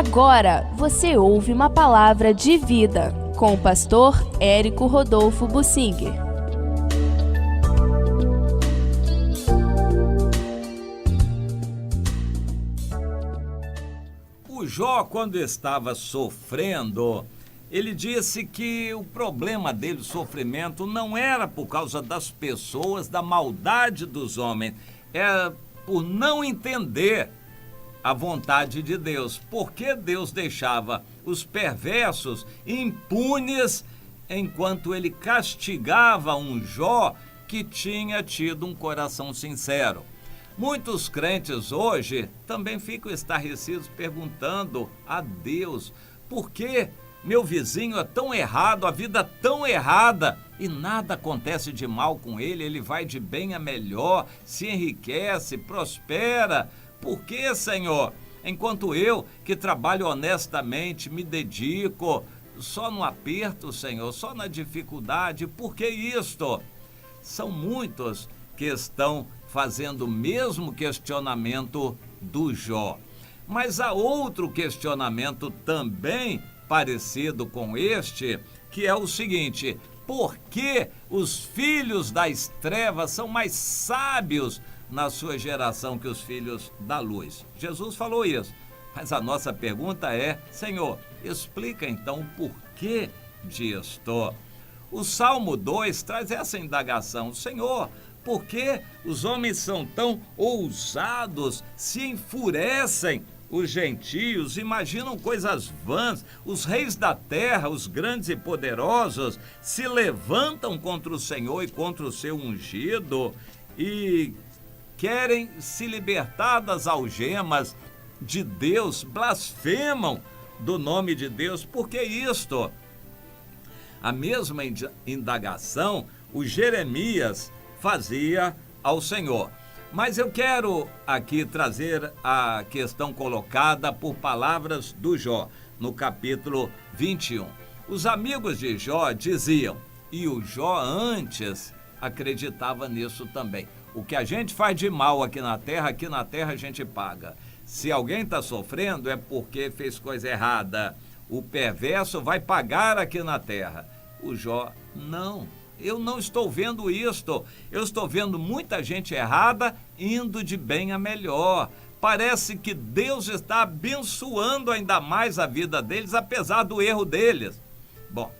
Agora você ouve uma palavra de vida com o pastor Érico Rodolfo Bussinger. O Jó, quando estava sofrendo, ele disse que o problema dele, o sofrimento, não era por causa das pessoas, da maldade dos homens, era por não entender a vontade de Deus. Porque Deus deixava os perversos impunes enquanto ele castigava um Jó que tinha tido um coração sincero. Muitos crentes hoje também ficam estarrecidos perguntando a Deus: por que meu vizinho é tão errado, a vida tão errada, e nada acontece de mal com ele, ele vai de bem a melhor, se enriquece, prospera. Por que, Senhor? Enquanto eu, que trabalho honestamente, me dedico, só no aperto, Senhor, só na dificuldade, por que isto? São muitos que estão fazendo o mesmo questionamento do Jó. Mas há outro questionamento também parecido com este, que é o seguinte: por que os filhos das trevas são mais sábios na sua geração que os filhos da luz? Jesus falou isso, mas a nossa pergunta é: Senhor, explica então o porquê disto. O Salmo 2 traz essa indagação: Senhor, por que os homens são tão ousados, se enfurecem? Os gentios imaginam coisas vãs, os reis da terra, os grandes e poderosos, se levantam contra o Senhor e contra o seu ungido e querem se libertar das algemas de Deus, blasfemam do nome de Deus. Por que isto? A mesma indagação o Jeremias fazia ao Senhor. Mas eu quero aqui trazer a questão colocada por palavras do Jó, no capítulo 21. Os amigos de Jó diziam, e o Jó antes acreditava nisso também: o que a gente faz de mal aqui na terra a gente paga. Se alguém está sofrendo é porque fez coisa errada. O perverso vai pagar aqui na terra. O Jó, não. Eu não estou vendo isto. Eu estou vendo muita gente errada indo de bem a melhor. Parece que Deus está abençoando ainda mais a vida deles, apesar do erro deles. Bom,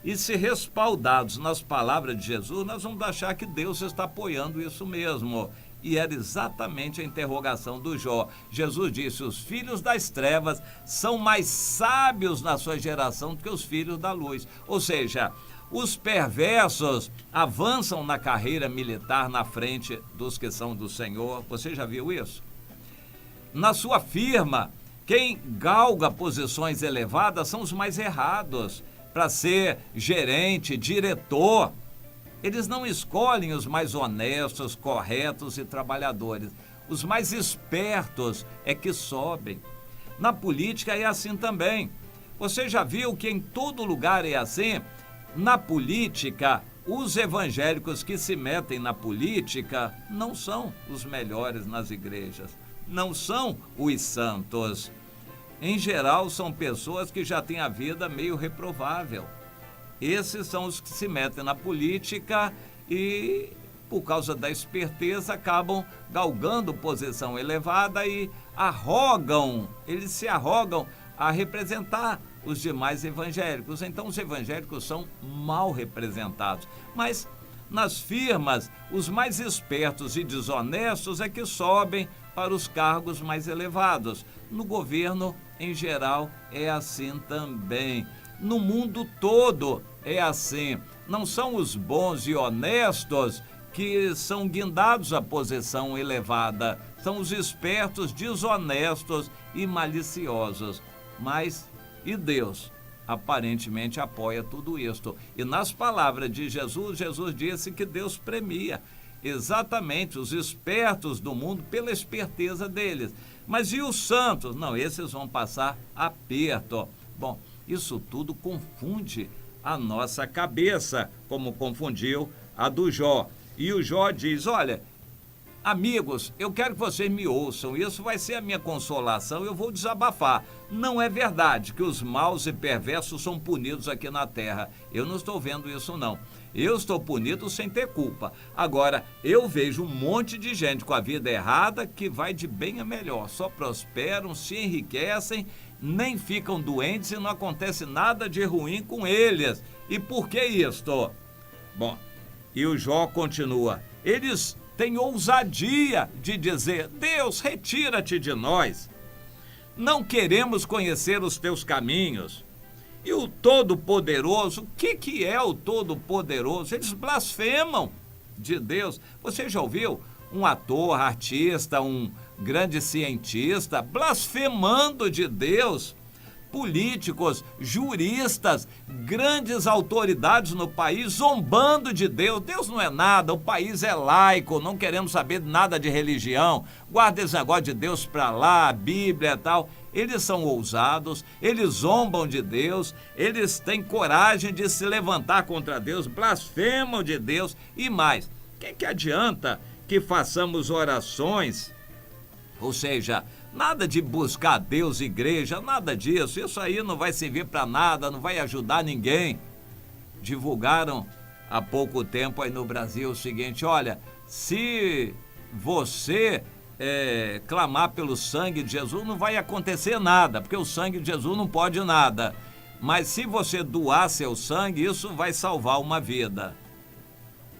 e se respaldados nas palavras de Jesus, nós vamos achar que Deus está apoiando isso mesmo. E era exatamente a interrogação do Jó. Jesus disse: os filhos das trevas são mais sábios na sua geração do que os filhos da luz. Ou seja, os perversos avançam na carreira militar na frente dos que são do Senhor. Você já viu isso? Na sua firma, quem galga posições elevadas são os mais errados. Para ser gerente, diretor, eles não escolhem os mais honestos, corretos e trabalhadores. Os mais espertos é que sobem. Na política é assim também. Você já viu que em todo lugar é assim? Na política, os evangélicos que se metem na política não são os melhores nas igrejas, não são os santos. Em geral, são pessoas que já têm a vida meio reprovável. Esses são os que se metem na política e, por causa da esperteza, acabam galgando posição elevada e eles se arrogam a representar os demais evangélicos. Então os evangélicos são mal representados. Mas nas firmas, os mais espertos e desonestos é que sobem para os cargos mais elevados. No governo, em geral, é assim também. No mundo todo é assim. Não são os bons e honestos que são guindados à posição elevada. São os espertos, desonestos e maliciosos. Mas e Deus aparentemente apoia tudo isto. E nas palavras de Jesus, Jesus disse que Deus premia exatamente os espertos do mundo pela esperteza deles. Mas e os santos? Não, esses vão passar aperto. Bom, isso tudo confunde a nossa cabeça, como confundiu a do Jó. E o Jó diz: olha, Amigos, eu quero que vocês me ouçam, isso vai ser a minha consolação, eu vou desabafar. Não é verdade que os maus e perversos são punidos aqui na terra. Eu não estou vendo isso, não. Eu estou punido sem ter culpa. Agora, eu vejo um monte de gente com a vida errada que vai de bem a melhor. Só prosperam, se enriquecem, nem ficam doentes e não acontece nada de ruim com eles. E por que isto? Bom, e o Jó continua. Eles têm ousadia de dizer: Deus, retira-te de nós. Não queremos conhecer os teus caminhos. E o Todo-Poderoso, o que é o Todo-Poderoso? Eles blasfemam de Deus. Você já ouviu um ator, artista, um grande cientista blasfemando de Deus? Políticos, juristas, grandes autoridades no país zombando de Deus. Deus não é nada, o país é laico, não queremos saber nada de religião. Guarda esse negócio de Deus pra lá, a Bíblia e tal. Eles são ousados, eles zombam de Deus, eles têm coragem de se levantar contra Deus, blasfemam de Deus e mais. Que adianta que façamos orações? Ou seja, nada de buscar Deus, igreja, nada disso. Isso aí não vai servir para nada, não vai ajudar ninguém. Divulgaram há pouco tempo aí no Brasil o seguinte: olha, se você clamar pelo sangue de Jesus, não vai acontecer nada, porque o sangue de Jesus não pode nada. Mas se você doar seu sangue, isso vai salvar uma vida.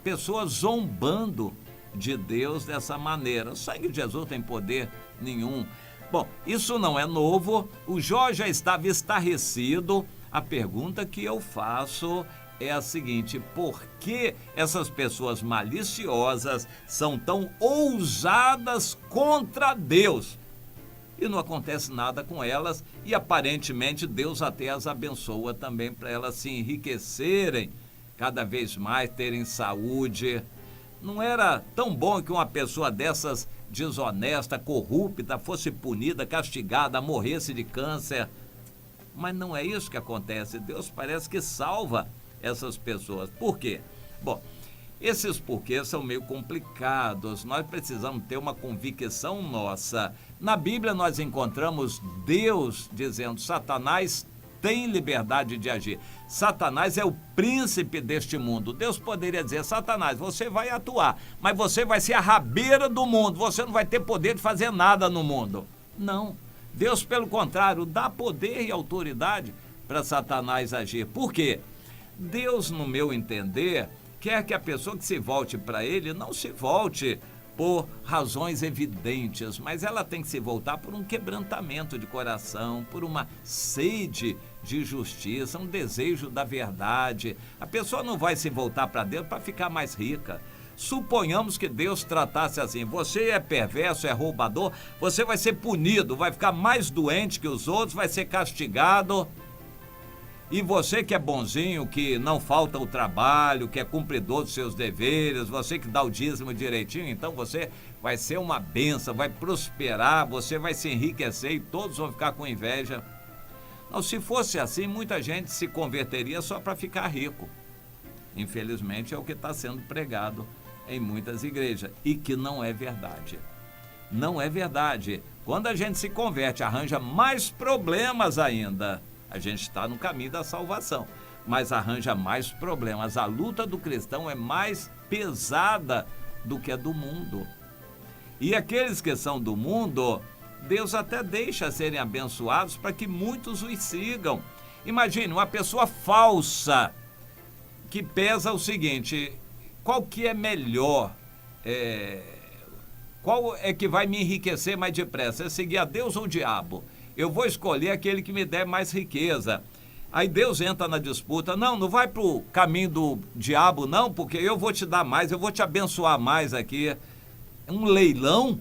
Pessoas zombando de Deus dessa maneira. O sangue de Jesus tem poder nenhum. Bom, isso não é novo, o Jó já estava estarrecido. A pergunta que eu faço é a seguinte: por que essas pessoas maliciosas são tão ousadas contra Deus? E não acontece nada com elas, e aparentemente Deus até as abençoa também para elas se enriquecerem cada vez mais, terem saúde. Não era tão bom que uma pessoa dessas, desonesta, corrupta, fosse punida, castigada, morresse de câncer? Mas não é isso que acontece. Deus parece que salva essas pessoas. Por quê? Bom, esses porquês são meio complicados. Nós precisamos ter uma convicção nossa. Na Bíblia nós encontramos Deus dizendo: Satanás tem liberdade de agir. Satanás é o príncipe deste mundo. Deus poderia dizer: Satanás, você vai atuar, mas você vai ser a rabeira do mundo, você não vai ter poder de fazer nada no mundo. Não. Deus, pelo contrário, dá poder e autoridade para Satanás agir. Por quê? Deus, no meu entender, quer que a pessoa que se volte para ele não se volte por razões evidentes, mas ela tem que se voltar por um quebrantamento de coração, por uma sede de justiça, um desejo da verdade. A pessoa não vai se voltar para Deus para ficar mais rica. Suponhamos que Deus tratasse assim: você é perverso, é roubador, você vai ser punido, vai ficar mais doente que os outros, vai ser castigado. E você que é bonzinho, que não falta o trabalho, que é cumpridor dos seus deveres, você que dá o dízimo direitinho, então você vai ser uma bênção, vai prosperar, você vai se enriquecer e todos vão ficar com inveja. Não, se fosse assim, muita gente se converteria só para ficar rico. Infelizmente é o que está sendo pregado em muitas igrejas, e que não é verdade. Não é verdade. Quando a gente se converte, arranja mais problemas ainda. A gente está no caminho da salvação, mas arranja mais problemas. A luta do cristão é mais pesada do que a do mundo. E aqueles que são do mundo, Deus até deixa serem abençoados para que muitos os sigam. Imagine uma pessoa falsa que pesa o seguinte: qual que é melhor? Qual é que vai me enriquecer mais depressa? É seguir a Deus ou o diabo? Eu vou escolher aquele que me der mais riqueza. Aí Deus entra na disputa: não vai para o caminho do diabo não, porque eu vou te dar mais, eu vou te abençoar mais aqui. Um leilão?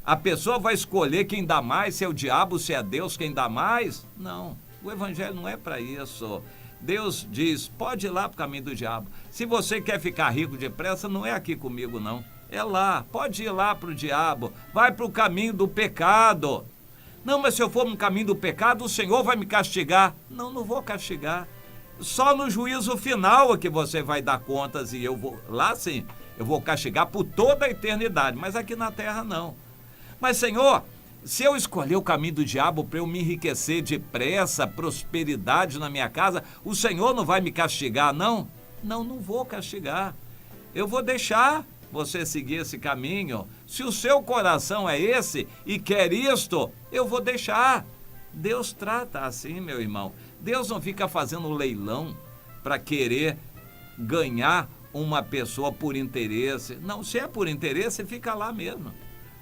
A pessoa vai escolher quem dá mais, se é o diabo, se é Deus quem dá mais? Não, o evangelho não é para isso. Deus diz: pode ir lá para o caminho do diabo. Se você quer ficar rico depressa, não é aqui comigo não, é lá. Pode ir lá para o diabo, vai para o caminho do pecado. Não, mas se eu for no caminho do pecado, o Senhor vai me castigar. Não vou castigar. Só no juízo final é que você vai dar contas, e eu vou, lá sim, eu vou castigar por toda a eternidade, mas aqui na terra não. Mas, Senhor, se eu escolher o caminho do diabo para eu me enriquecer depressa, prosperidade na minha casa, o Senhor não vai me castigar, não? Não, não vou castigar. Eu vou deixar você seguir esse caminho. Se o seu coração é esse e quer isto, eu vou deixar. Deus trata assim, meu irmão. Deus não fica fazendo leilão para querer ganhar uma pessoa por interesse. Não, se é por interesse, fica lá mesmo.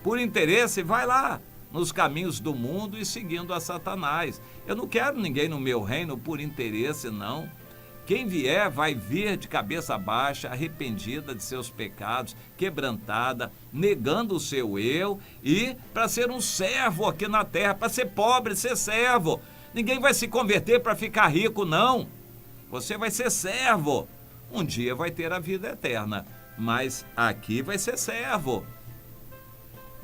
Por interesse, vai lá nos caminhos do mundo e seguindo a Satanás. Eu não quero ninguém no meu reino por interesse, não. Quem vier vai vir de cabeça baixa, arrependida de seus pecados, quebrantada, negando o seu eu e para ser um servo aqui na terra, para ser pobre, ser servo. Ninguém vai se converter para ficar rico, não. Você vai ser servo. Um dia vai ter a vida eterna, mas aqui vai ser servo.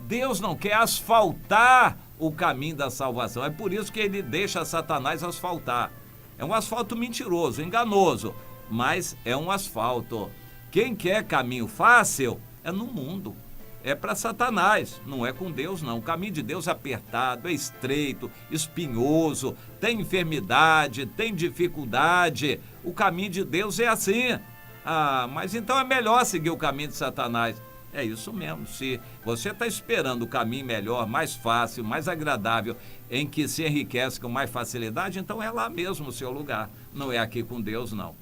Deus não quer asfaltar o caminho da salvação. É por isso que ele deixa Satanás asfaltar. É um asfalto mentiroso, enganoso, mas é um asfalto. Quem quer caminho fácil é no mundo. É para Satanás, não é com Deus, não. O caminho de Deus é apertado, é estreito, espinhoso, tem enfermidade, tem dificuldade. O caminho de Deus é assim. Ah, mas então é melhor seguir o caminho de Satanás. É isso mesmo, se você está esperando o caminho melhor, mais fácil, mais agradável, em que se enriquece com mais facilidade, então é lá mesmo o seu lugar, não é aqui com Deus, não.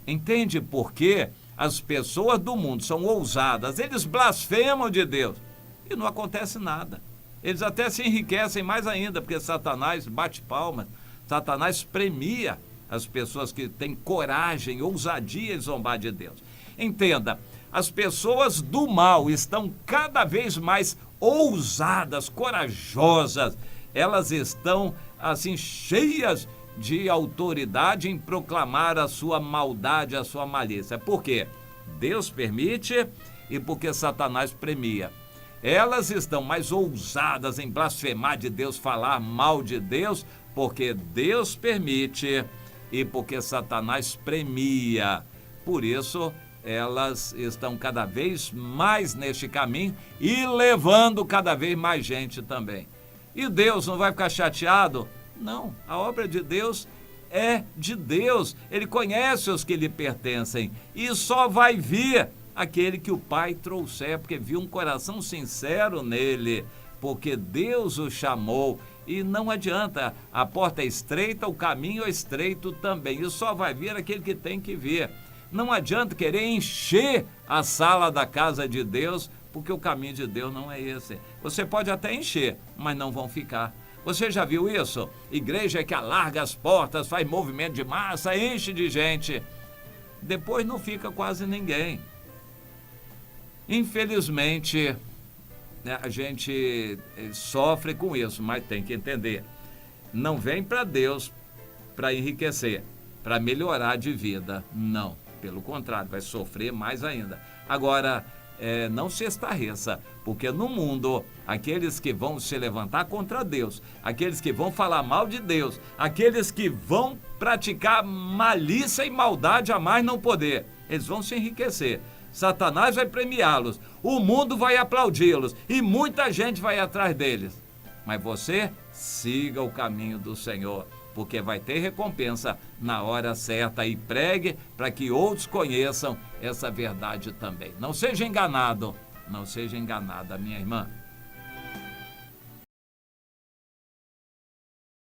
Entende por que as pessoas do mundo são ousadas, eles blasfemam de Deus e não acontece nada. Eles até se enriquecem mais ainda, porque Satanás bate palmas, Satanás premia as pessoas que têm coragem, ousadia em zombar de Deus. Entenda, as pessoas do mal estão cada vez mais ousadas, corajosas. Elas estão, assim, cheias de autoridade em proclamar a sua maldade, a sua malícia. Por quê? Deus permite e porque Satanás premia. Elas estão mais ousadas em blasfemar de Deus, falar mal de Deus, porque Deus permite e porque Satanás premia. Por isso, elas estão cada vez mais neste caminho e levando cada vez mais gente também. E Deus não vai ficar chateado? Não, a obra de Deus é de Deus. Ele conhece os que lhe pertencem e só vai vir aquele que o Pai trouxer, porque viu um coração sincero nele, porque Deus o chamou. E não adianta, a porta é estreita, o caminho é estreito também, e só vai vir aquele que tem que vir. Não adianta querer encher a sala da casa de Deus, porque o caminho de Deus não é esse. Você pode até encher, mas não vão ficar. Você já viu isso? Igreja que alarga as portas, faz movimento de massa, enche de gente. Depois não fica quase ninguém. Infelizmente, a gente sofre com isso, mas tem que entender. Não vem para Deus para enriquecer, para melhorar de vida, não. Pelo contrário, vai sofrer mais ainda. Agora, não se estarreça, porque no mundo, aqueles que vão se levantar contra Deus, aqueles que vão falar mal de Deus, aqueles que vão praticar malícia e maldade a mais não poder, eles vão se enriquecer. Satanás vai premiá-los, o mundo vai aplaudi-los e muita gente vai atrás deles. Mas você siga o caminho do Senhor, porque vai ter recompensa na hora certa, e pregue para que outros conheçam essa verdade também. Não seja enganado, não seja enganada, minha irmã.